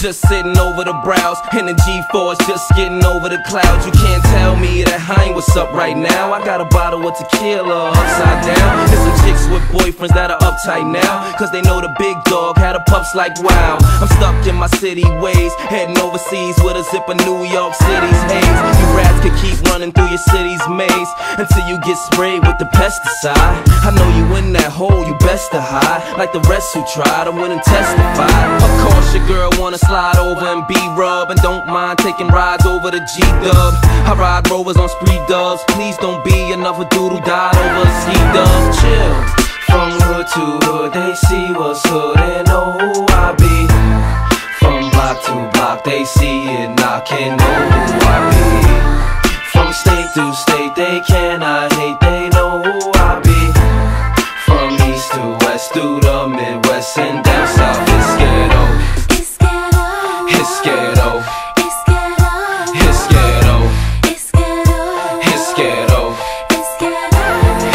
just sitting over the brows, and the G4's just getting over the clouds. You can't tell me that I ain't what's up right now. I got a bottle of tequila upside down. There's some chicks with boyfriends that are uptight now, cause they know the big dog had a pups like wow. I'm stuck in my city ways, heading overseas with a zip of New York City's haze. You rats could keep running through your city's maze until you get sprayed with the pesticide. I know you in that hole, you best to hide, like the rest who try to win and testify. Of course your girl wanna slide over and be rubbed, and don't mind taking rides over the G-Dub. I ride Rovers on spree dubs. Please don't be another dude who died over a C-Dub. Chill. From hood to hood, they see what's hood and know who I be. From block to block, they see it knocking, know who I be. From state to state, they cannot hate, they know who I be. From east to west, through the Midwest and down south, it's ghetto. It's ghetto. It's ghetto. It's ghetto. It's ghetto. It's ghetto. It's ghetto.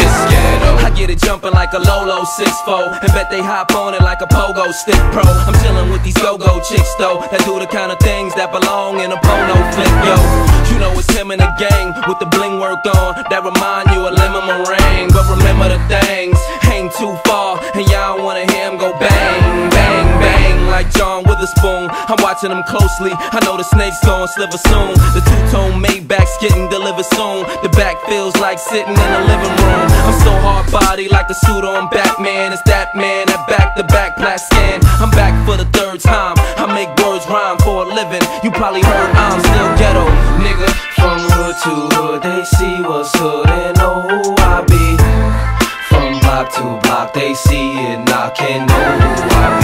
It's ghetto. I get it jumping like a Lolo 6'4", and bet they hop on it like a pogo stick pro. I'm chilling with these go-go chicks though, that do the kind of things that belong in a porno flick, yo. You know it's him and the gang with the bling work on, that remind you of Lemon Meringue. But remember the things ain't too far, and y'all don't wanna hear him go bang, bang, bang like John Witherspoon. I'm watching them closely, I know the snake's gon' sliver soon. The two-tone Maybach's getting delivered soon. The back feels like sitting in the living room. I'm so hard body like the suit on Batman. It's that man, that back-to-back plat scan. I'm back for the third time, I make words rhyme for a living. You probably heard I'm still ghetto, nigga. From hood to hood, they see what's hood and know who I be. From block to block, they see it knocking, know who I be.